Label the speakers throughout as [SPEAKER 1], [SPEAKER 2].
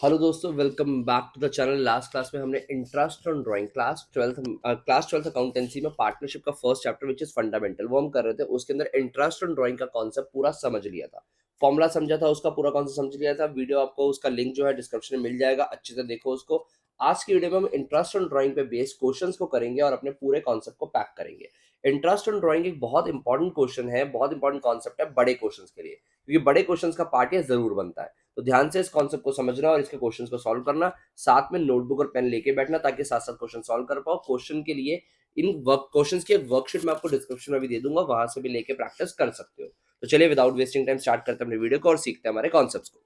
[SPEAKER 1] Hello दोस्तों, welcome back to the channel. Last class में हमने interest on drawing class twelfth accountancy में partnership का first chapter which is fundamental वो हम कर रहे थे। उसके अंदर इंटरेस्ट ऑन ड्राइंग का कॉन्सेप्ट पूरा समझ लिया था, फॉर्मूला समझा था, उसका पूरा कॉन्सेप्ट समझ लिया था। वीडियो आपको उसका लिंक जो है डिस्क्रिप्शन में मिल जाएगा, अच्छे से देखो उसको। आज की वीडियो में हम इंटरेस्ट ऑन ड्राइंग पे बेस्ड क्वेश्चंस को करेंगे और अपने पूरे कॉन्सेप्ट को पैक करेंगे। इंटरेस्ट ऑन ड्राइंग एक बहुत इंपॉर्टेंट क्वेश्चन है, बहुत इंपॉर्टेंट कॉन्सेप्ट है बड़े क्वेश्चंस के लिए, क्योंकि बड़े क्वेश्चंस का पार्ट ये जरूर बनता है। तो ध्यान से इस कॉन्सेप्ट को समझना और इसके क्वेश्चंस को सॉल्व करना, साथ में नोटबुक और पेन लेके बैठना ताकि साथ साथ क्वेश्चन सॉल्व कर पाओ। क्वेश्चन के लिए इन वर्क क्वेश्चंस की एक वर्कशीट मैं आपको डिस्क्रिप्शन में भी दे दूंगा, वहां से भी लेके प्रैक्टिस कर सकते हो। तो चलिए विदाउट वेस्टिंग टाइम स्टार्ट करते हैं अपने वीडियो को और सीखते हैं हमारे कॉन्सेप्ट्स को।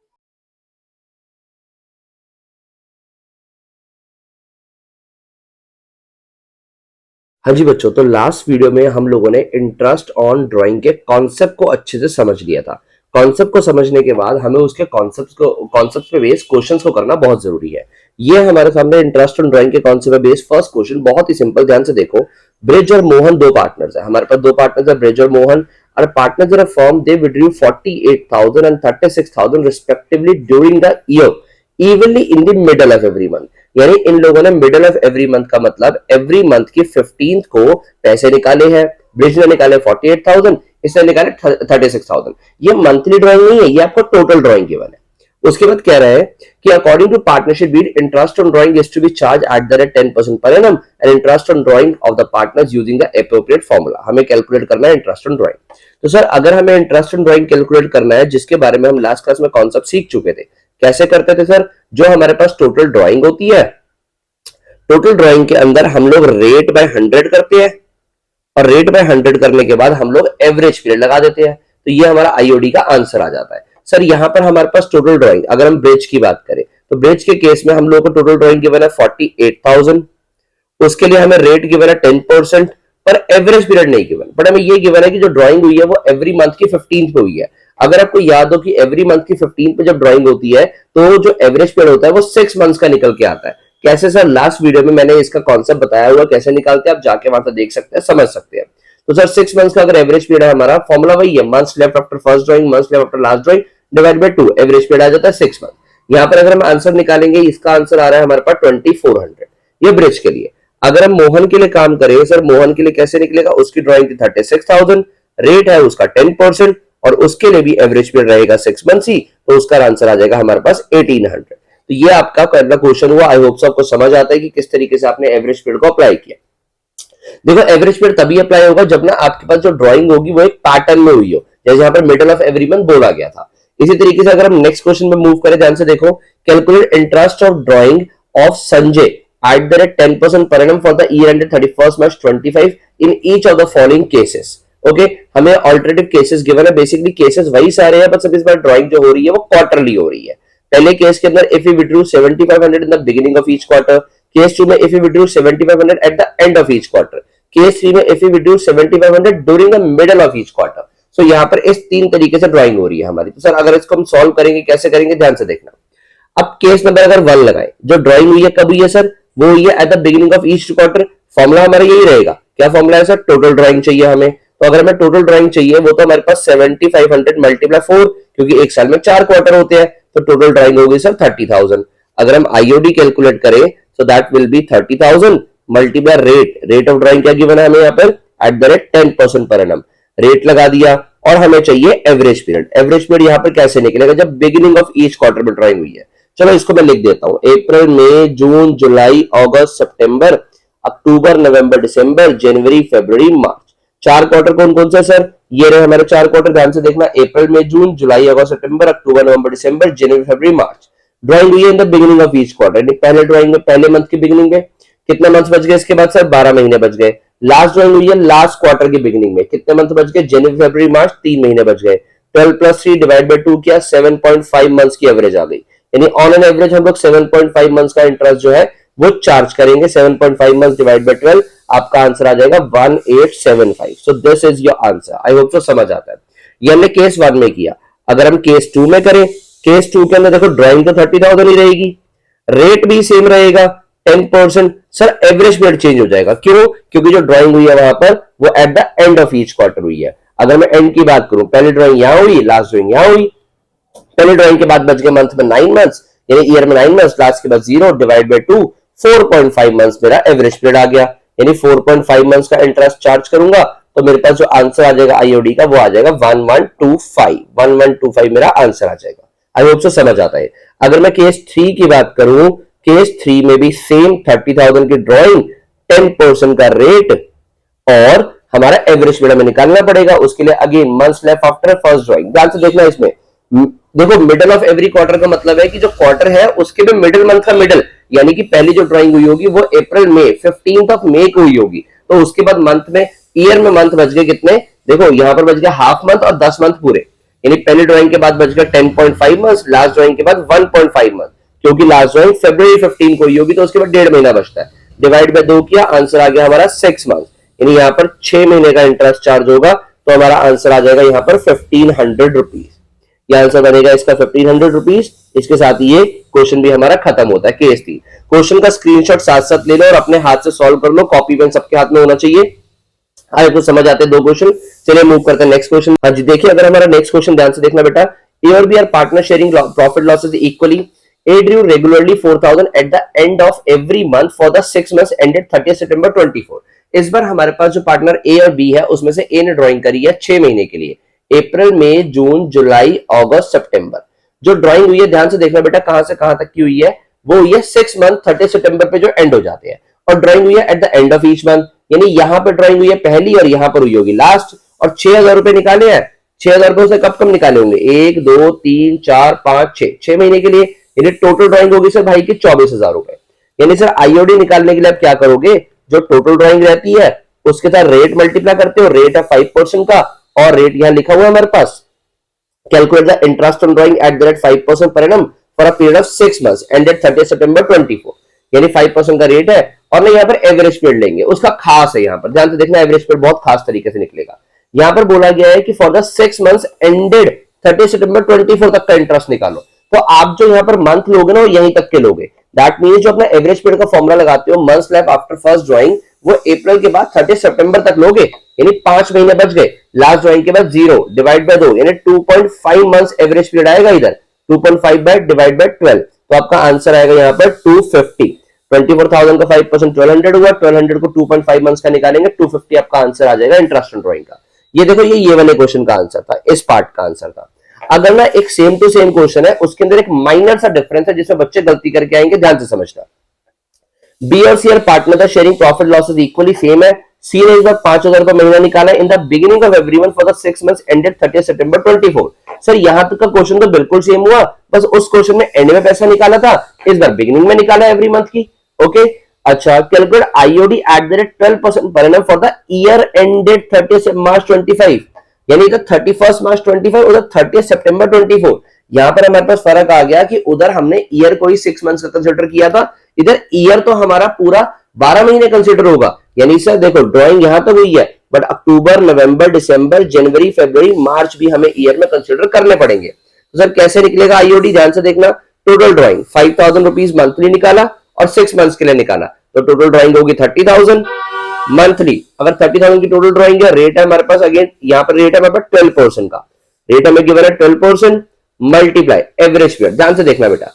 [SPEAKER 1] हाँ जी बच्चों, तो लास्ट वीडियो में हम लोगों ने इंटरेस्ट ऑन ड्राइंग के कॉन्सेप्ट को अच्छे से समझ लिया था। कॉन्सेप्ट को समझने के बाद हमें उसके कॉन्सेप्ट पे बेस्ड क्वेश्चंस को करना बहुत जरूरी है। ये हमारे सामने इंटरेस्ट ऑन ड्राइंग के कॉन्सेप्ट पे बेस्ड फर्स्ट क्वेश्चन बहुत ही सिंपल, ध्यान से देखो। ब्रिज और मोहन दो पार्टनर्स है, हमारे पास दो पार्टनर्स है ब्रिज और मोहन। और partners in a firm they withdrew 48,000 and 36,000 respectively during the year evenly in the middle of every month. यानी इन लोगों ने मिडल ऑफ एवरी मंथ का मतलब एवरी मंथ की 15th को पैसे निकाले हैं। ब्रिज ने निकाले 48,000, इसने निकाले 36,000। ये मंथली ड्राइंग नहीं है, ये आपको टोटल ड्राइंग गिवन है। उसके बाद कह रहा है कि according to partnership deed interest on drawing is to be charge at the rate 10% per annum and interest on drawing of the partners using the appropriate formula. हमें कैलकुलेट करना है इंटरेस्ट ऑन ड्राइंग। तो sir अगर हमें interest on drawing calculate करना है, जिसके बारे में हम लास्ट क्लास में कॉन्सेप्ट सीख चुके थे, कैसे करते थे सर? जो हमारे पास टोटल ड्राइंग होती है, टोटल ड्राइंग के अंदर हम लोग रेट बाय 100 करते हैं और रेट बाय 100 करने के बाद हम लोग एवरेज पीरियड लगा देते हैं। तो ये हमारा आईओडी का आंसर आ जाता है। सर यहां पर हमारे पास टोटल ड्राइंग, अगर हम ब्रिज की बात करें तो ब्रिज के केस में हम लोग को टोटल ड्राइंग गिवन है 48,000। उसके लिए हमें रेट गिवन है 10%, पर एवरेज पीरियड नहीं गिवन। बट हमें ये गिवन है कि जो ड्राइंग हुई है वो एवरी मंथ की 15th पे हुई है। अगर आपको याद हो कि एवरी मंथ की 15th पे जब ड्राइंग होती है तो जो एवरेज पीरियड होता है वो 6 मंथ्स का निकल के आता है। कैसे सर? लास्ट वीडियो में मैंने इसका कॉन्सेप्ट बताया हुआ, कैसे निकालते हैं आप जाके वहां पर देख सकते हैं, समझ सकते हैं। तो सर 6 मंथ्स का अगर एवरेज पीरियड है, हमारा फॉर्मूला वही है, months left after first drawing, months left after last drawing divide by 2, average period आ जाता है 6 मंथ। यहाँ पर अगर हम आंसर निकालेंगे, इसका आंसर आ रहा है हमारे पास 2400, ये ब्रिज के लिए। अगर हम मोहन के लिए काम करें, सर मोहन के लिए कैसे निकलेगा? उसकी ड्राइंग थी 36,000, रेट है उसका 10% और उसके लिए भी एवरेज पीरियड रहेगा 6 मंथ्स ही, तो उसका आंसर आ जाएगा हमारे पास 1800। तो ये आपका पहला क्वेश्चन हुआ। आई होप सो आपको समझ आता है कि किस तरीके से आपने एवरेज पीरियड को अप्लाई किया। देखो एवरेज पीरियड तभी अप्लाई होगा जब ना आपके पास जो ड्राइंग होगी वो एक पैटर्न में हुई हो, जैसे यहाँ पर मिडल ऑफ एवरी मंथ बोला गया था। इसी तरीके से अगर हम नेक्स्ट क्वेश्चन में मूव करें, ध्यान से देखो। Calculate interest of drying of Sanjay at the rate 10% per annum for the year ended 31st March 25 in each of the following cases. Okay, हमें ऑल्टरनेटिव केसेस गिवन है। बेसिकली केसेस वही सारे हैं, बस अब इस बार ड्राइंग जो हो रही है वो क्वार्टरली हो रही है। पहले केस के अंदर if you withdraw 7500 in the beginning of each quarter, case 2 में if you withdraw 7500 at the end of each quarter, case 3 में if you withdraw 7500 during the middle of each quarter. So यहाँ पर इस 3 तरीके से drawing हो रही है हमारी। तो सर अगर इसको हम सॉल्व करेंगे, कैसे करेंगे, ध्यान से देखना। अब केस नंबर अगर 1 लगाए, जो ड्राइंग हुई है कब हुई है सर? वो हुई है at the beginning of each quarter. Formula हमारा यही रहेगा। क्या फॉर्मूला है सर? टोटल ड्राइंग चाहिए हमें। तो अगर हमें टोटल ड्राइंग चाहिए, वो तो हमारे पास 7500 मल्टीप्लाई 4, क्योंकि एक साल में 4 क्वार्टर होते हैं, तो टोटल ड्राइंग होगी सर 30,000। अगर हम आईओडी कैलकुलेट करें तो that will be 30,000 multiply rate of drawing क्या गिवन है हमें यहाँ पर? Eight the rate 10% per annum. Rate लगा दिया और हमें चाहिए एवरेज पीरियड। एवरेज पीरियड यहाँ पर कैसे निकलेगा? जब बिगिनिंग ऑफ ईच क्वार्टर में ड्राइंग हुई है। चलो इसको मैं लिख देता हूं। अप्रैल, मई, जून, जुलाई, अगस्त, सितंबर, अक्टूबर, नवंबर, दिसंबर, जनवरी, फरवरी, मार्च। 4 क्वार्टर कौन कौन से सर? ये रहे हमारे 4 क्वार्टर, ध्यान से देखना। अप्रैल, मई, जून, जुलाई, अगस्त, सितंबर, अक्टूबर, नवंबर, दिसंबर, जनवरी, फरवरी, मार्च। ड्राइंग हुई है इन the beginning of each quarter. पहले ड्राइंग में पहले मंथ की बिगिनिंग में कितने मंथ बच गए? इसके बाद सर 12 महीने बच गए। लास्ट ड्राइंग हुई है लास्ट क्वार्टर की बिगिनिंग में, कितने मंथ बच गए? जनवरी, फरवरी, मार्च, 3 महीने बच गए। 12 प्लस 3 डिवाइड बाय 2 किया, 7.5 मंथ्स की एवरेज आ गई। यानी ऑन एन एवरेज हम लोग 7.5 मंथ्स का इंटरेस्ट जो है वो चार्ज करेंगे। 7.5 मंथ्स डिवाइड बाय 12, आपका आंसर आ जाएगा 1875। So this is your answer. I hope so समझ आता है। ये हमने केस 1 में किया। अगर हम केस 2 में करें, केस 2 के अंदर देखो ड्राइंग तो 30,000 ही रहेगी, रेट भी सेम रहेगा 10%। सर एवरेज पीरियड चेंज हो जाएगा, क्यों? क्योंकि जो ड्राइंग हुई है वहां पर वो eight the end of each quarter हुई है। अगर मैं एंड की बात करूं, पहली ड्राइंग यहां हुई, लास्ट ड्राइंग यहां हुई। पहली ड्राइंग के बाद बच गए मंथ में 9 मंथ्स, यानी ईयर में 9 मंथ्स, लास्ट के बाद 0 डिवाइड बाय 2, 4.5 मंथ्स मेरा एवरेज पीरियड आ गया। यानी 4.5 मंथ्स का इंटरेस्ट चार्ज करूंगा तो मेरे पास जो आंसर आ जाएगा आईओडी का वो आ जाएगा 1125 मेरा आंसर आ जाएगा। आई होप सो समझ आता है। अगर मैं केस 3 की बात करूं, केस 3 में भी सेम 30,000 की ड्रॉइंग, 10% का रेट और हमारा एवरेज पीरियड में निकालना पड़ेगा। उसके लिए again months left after first drawing, ध्यान से देखना इसमें। देखो मिडिल ऑफ एवरी क्वार्टर का मतलब है कि जो क्वार्टर है उसके भी मिडिल मंथ का मिडिल, यानी कि पहली जो ड्राइंग हुई होगी वो अप्रैल में 15th ऑफ मई को हुई होगी। तो उसके बाद मंथ में, ईयर में मंथ बच गए कितने, देखो यहां पर बच गया हाफ मंथ और 10 मंथ पूरे। यानी पहली ड्राइंग के बाद बच गया 10.5 मंथ, लास्ट ड्राइंग के बाद 1.5 मंथ, क्योंकि लास्ट ड्राइंग फरवरी 15 को हुई होगी तो उसके बाद 1.5 महीना बचता है। डिवाइड बाय 2 किया, आंसर आ गया हमारा 6 मंथ। यानी यहाँ पर 6 महीने का इंटरेस्ट चार्ज होगा तो हमारा आंसर आ जाएगा यहाँ पर 1500 रुपीज। ये आंसर बनेगा इसका 1500 रुपीज। इसके साथ ये क्वेश्चन भी हमारा खत्म होता है। केस 3 क्वेश्चन का स्क्रीनशॉट साथ साथ ले लो और अपने हाथ से सॉल्व कर लो, कॉपी पेन सबके हाथ में होना चाहिए। आगे तो समझ आते हैं 2 क्वेश्चन। चलिए मूव करते हैं नेक्स्ट क्वेश्चन। हाँ जी देखिए, अगर हमारा नेक्स्ट क्वेश्चन ध्यान से देखना बेटा, here we are partner sharing profit losses equally, A drew regularly 4,000 at the end of every month for the 6 months ended 30 September 24। इस बार हमारे पास जो पार्टनर ए और बी है उसमें से ए ने ड्राइंग करी है 6 महीने के लिए, अप्रैल मई जून जुलाई अगस्त सितंबर। जो ड्राइंग हुई है ध्यान से देखना बेटा, कहां से कहां तक की हुई है, वो हुई है 6 मंथ 30 सितंबर पे जो एंड हो जाते हैं, और ड्राइंग हुई है eight the end of each month. यानी यहां पर ड्राइंग हुई है पहली और यहां पर हुई होगी लास्ट, और 6,000 रुपए निकाले हैं। 6,000 रुपए से कब कब निकाले होंगे, 1 2 3 4 5 6 महीने के लिए। यानी टोटल ड्राइंग होगी सर भाई की 24,000 रुपए। यानी सर आईओडी निकालने के लिए आप क्या करोगे, जो टोटल ड्राइंग रहती है उसके साथ रेट मल्टीप्लाई करते हो, रेट है 5% का और रेट यहां लिखा हुआ है हमारे पास, calculate the interest on drawing at the rate 5% per annum for a period of 6 months ended 30 सितंबर 24। यानी 5% का रेट है और ना यहाँ पर एवरेज पीरियड लेंगे, उसका खास है यहाँ पर ध्यान से देखना, एवरेज पीरियड बहुत खास तरीके से निकलेगा। यहाँ पर बोला गया है कि फॉर द 6 मंथ्स एंडेड 30 सितंबर 24 तक का इंटरेस्ट निकालो। तो आप जो यहाँ पर मंथ लोगे ना वो यहीं तक के लोगे। दैट मींस जो अपना एवरेज पीरियड का फॉर्मूला लगाते हो, months left after first drawing, वो अप्रैल के बाद 30 सितंबर तक लोगे। यानी 5 महीने बच गए, लास्ट ड्राइंग के बाद 0 डिवाइड बाय 2, यानी 2.5 मंथ्स एवरेज पीरियड आएगा इधर, 2.5 बाय डिवाइड बाय 12। तो आपका आंसर आएगा यहाँ पर 250। 24,000 का 5% 1200 हुआ, 1200 को 2.5 मंथ्स का निकालेंगे, 250 आपका आंसर आ जाएगा इंटरेस्ट ऑन ड्राइंग का। ये देखो ये वाले क्वेश्चन का आंसर था, इस पार्ट का आंसर था। अगर ना एक सेम टू सेम क्वेश्चन है उसके अंदर एक माइनर सा डिफरेंस है जिसमें बच्चे गलती करके आएंगे, ध्यान से समझना। बी और C are partner sharing profit losses equally, same है। सी ने इस बार 5,000 रुपए महीना निकाला in the beginning of every month for the 6 months ended 30 September 24। Sir यहां तक का क्वेश्चन तो बिल्कुल सेम हुआ, बस उस क्वेश्चन में एंड में पैसा निकाला था, इस बार बिगिनिंग में निकाला एवरी मंथ की। ओके अच्छा, calculate IOD eight the rate 12% पर annum for the year ended 30 मार्च 25। यानी इधर 31 मार्च 25, उधर 30 सितंबर 24। यहां पर हमारे पास फर्क आ गया कि उधर हमने ईयर को ही 6 मंथ्स का कंसीडर किया था, इधर ईयर तो हमारा पूरा 12 महीने कंसीडर होगा। यानी सर देखो ड्राइंग यहां तक हुई है, बट अक्टूबर नवंबर दिसंबर जनवरी फरवरी मार्च भी हमें ईयर में कंसीडर करने पड़ेंगे। तो सर कैसे निकलेगा आईओडी, ध्यान से देखना। टोटल ड्राइंग 5,000 रुपीज मंथली निकाला और 6 मंथ्स के लिए निकाला, तो टोटल ड्राइंग होगी 30,000 मंथली। अगर 30,000 की टोटल ड्राइंग है, रेट है हमारे पास, अगेन यहाँ पर रेट है हमारे पास 12% का, रेट हमें गिवन है 12% मल्टीप्लाई एवरेज पीरियड। ध्यान से देखना बेटा,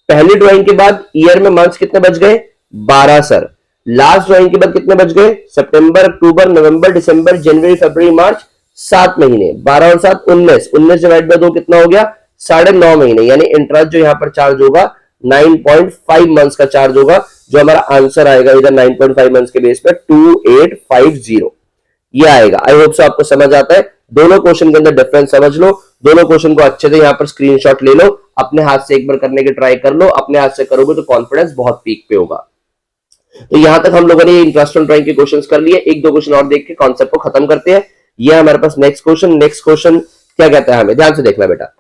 [SPEAKER 1] पहली ड्राइंग के बाद ईयर में मंथ्स कितने बच गए, 12 सर। लास्ट ड्राइंग के बाद कितने बच गए, सितंबर अक्टूबर नवंबर दिसंबर जनवरी फरवरी मार्च, 7 महीने, 12 और 7 19, 19 डिवाइड बाय 2 कितना हो गया, 9.5 महीने। यानी इंटरेस्ट जो यहाँ पर चार्ज होगा 9.5 मंथ्स का चार्ज होगा, जो हमारा आंसर आएगा इधर 9.5 मंथ्स के बेस पे 2850 ये आएगा। आई होप सो आपको समझ आता है। दोनों क्वेश्चन के अंदर डिफरेंस समझ लो, दोनों क्वेश्चन को अच्छे से यहाँ पर स्क्रीनशॉट ले लो, अपने हाथ से एक बार करने की ट्राई कर लो। अपने हाथ से करोगे तो कॉन्फिडेंस बहुत पीक पे होगा। तो यहां तक हम लोगों ने इंटरेस्ट ऑन ड्राइंग के क्वेश्चंस कर लिए, एक दो क्वेश्चन और देख के कॉन्सेप्ट को खत्म करते हैं। ये हमारे पास नेक्स्ट क्वेश्चन क्या कहता है, हमें ध्यान से देखना बेटा।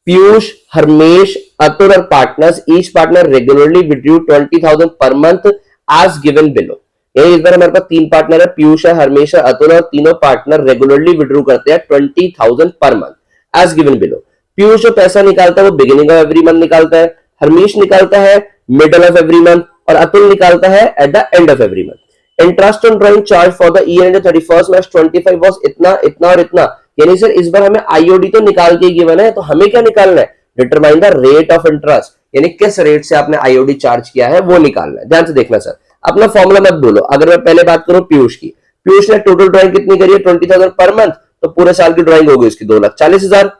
[SPEAKER 1] पीयूष, हरमेश, अतुल और partners, each partner regularly withdrew 20,000 per month as given below. यानी इस बार हमारे पास 3 पार्टनर है, पीयूष है, हरमेश है, अतुल, और तीनों पार्टनर रेगुलरली विड्रू करते हैं 20,000 per month as given below. Piyush जो पैसा निकालता है वो बिगिनिंग ऑफ एवरी मंथ निकालता है, हरमेश निकालता है मिडल ऑफ एवरी मंथ, और अतुल निकालता है eight the end of every month. Interest on drawing charge for the year and 31 March 25 was इतना इतना और इतना। यानी सर इस बार हमें आईओडी तो निकाल के गिवन है, तो हमें क्या निकालना है, determine the rate of interest. यानी किस रेट से आपने आईओडी चार्ज किया है वो निकालना है। ध्यान से देखना सर, अपना फॉर्मूला मत बोलो। अगर मैं पहले बात करूं पीयूष की, पीयूष ने टोटल ड्राइंग कितनी करी है 20,000 पर मंथ, तो पूरे साल की ड्राइंग होगी उसकी 2,40,000।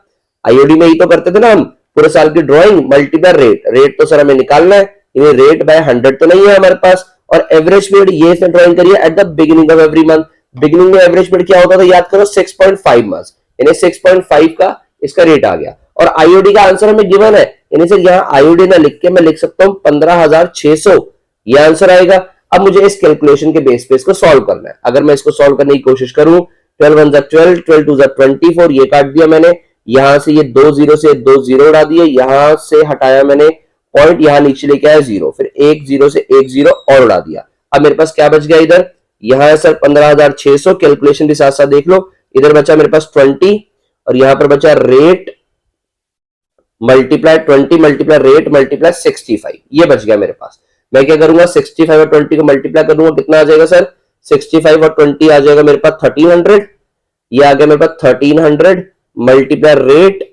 [SPEAKER 1] आईओडी में ही तो करते थे ना हम, पूरे साल की ड्राइंग मल्टीप्लाई रेट, रेट तो सर हमें निकालना है, ये रेट बाय 100 तो नहीं है हमारे पास। और एवरेज पीरियड ये इसने ड्राइंग करी है at the beginning of every month. Beginning में एवरेज पीरियड क्या होता था याद करो 6.5 मंथ्स, यानी 6.5 का इसका रेट आ गया। और आईओडी का आंसर हमें गिवन है, यानी सर यहाँ आईओडी ना लिख के मैं लिख सकता हूं 15,600, ये आंसर आएगा। अब मुझे इस कैलकुलेशन के बेस पे इसको सॉल्व करना है। अगर मैं इसको सॉल्व करने की कोशिश करूं, 12 1 12, 12 2 24, ये काट दिया मैंने, यहां से ये 2 0 से 2 0 उड़ा दिए, यहां से हटाया मैंने पॉइंट, यहां नीचे लेके आया 0, फिर 1 0 से 1 0 और उड़ा दिया। अब मेरे पास क्या बच गया इधर, यहां है सर 15,600, कैलकुलेशन के साथ साथ देख लो, इधर बचा मेरे पास 20 और यहां पर बचा rate multiply 20 multiply rate multiply 65, ये बच गया मेरे पास। मैं क्या करूंगा 65 और 20 को मल्टीप्लाई करूंगा, कितना आ जाएगा सर 65 और 20 आ जाएगा मेरे पास 1300, ये आ गया मेरे पास 1300 मल्टीप्लाई रेट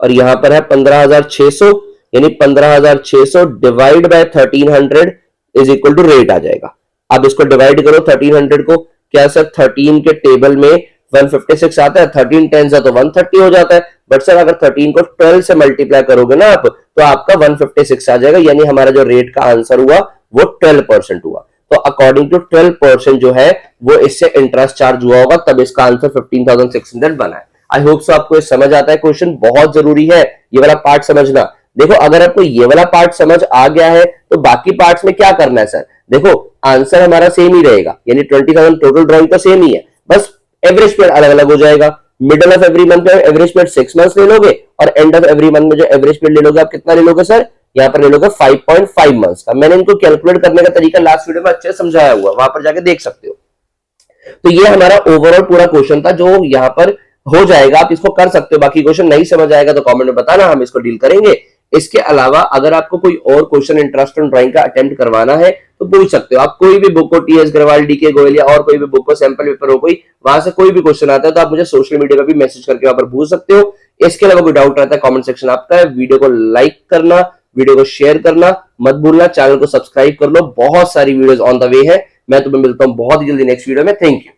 [SPEAKER 1] और यहां पर है 15,600, यानी 15,600 divide by 1300 is equal to rate आ जाएगा। अब इसको डिवाइड करो 1300 को, क्या सर 13 के टेबल में 156 आता है, 13 10 तो 130 हो जाता है, बट सर अगर 13 को 12 से मल्टीप्लाई करोगे ना आप, तो आपका 156 आ जाएगा, यानी हमारा जो रेट का आंसर हुआ वो 12% हुआ। तो अकॉर्डिंग टू 12% जो है वो इससे इंटरेस्ट चार्ज हुआ होगा, तब इसका आंसर 15,600 बना है। आई होप सो आपको समझ आता है। क्वेश्चन बहुत जरूरी है ये वाला पार्ट समझना। देखो अगर आपको ये वाला पार्ट समझ आ गया है तो बाकी पार्ट्स में क्या करना है सर, देखो आंसर हमारा सेम ही रहेगा, यानी 20,000 टोटल ड्राइंग तो सेम ही है, बस एवरेज पीरियड अलग अलग हो जाएगा। मिडल ऑफ एवरी मंथ में एवरेज पीरियड 6 मंथ्स ले लोगे और एंड ऑफ एवरी मंथ में जो एवरेज पीरियड ले लोगे आप कितना ले लोगे सर, यहाँ पर ले लोगे 5.5 मंथ्स का। मैंने इनको कैलकुलेट करने का तरीका लास्ट वीडियो में अच्छे से समझाया हुआ, वहां पर जाके देख सकते हो। तो ये हमारा ओवरऑल पूरा क्वेश्चन था जो यहाँ पर हो जाएगा, आप इसको कर सकते हो। बाकी क्वेश्चन नहीं समझ आएगा तो कमेंट में बताना, हम इसको डील करेंगे। इसके अलावा अगर आपको कोई और क्वेश्चन इंटरेस्ट ऑन ड्राइंग का अटेम्प्ट करवाना है तो पूछ सकते हो आप, कोई भी बुक को, टीएस अग्रवाल, डीके गोयल या और कोई भी बुक को, सैंपल पेपर हो कोई, वहां से कोई भी क्वेश्चन आता है तो आप मुझे सोशल मीडिया पर भी मैसेज करके वहां पर पूछ सकते हो। इसके अलावा कोई डाउट रहता है कमेंट सेक्शन आपका है। वीडियो को लाइक करना, वीडियो को शेयर करना मत भूलना, चैनल को सब्सक्राइब कर लो, बहुत सारी वीडियोस ऑन द वे है। मैं तुम्हें मिलता हूं बहुत जल्दी नेक्स्ट वीडियो में। Thank you.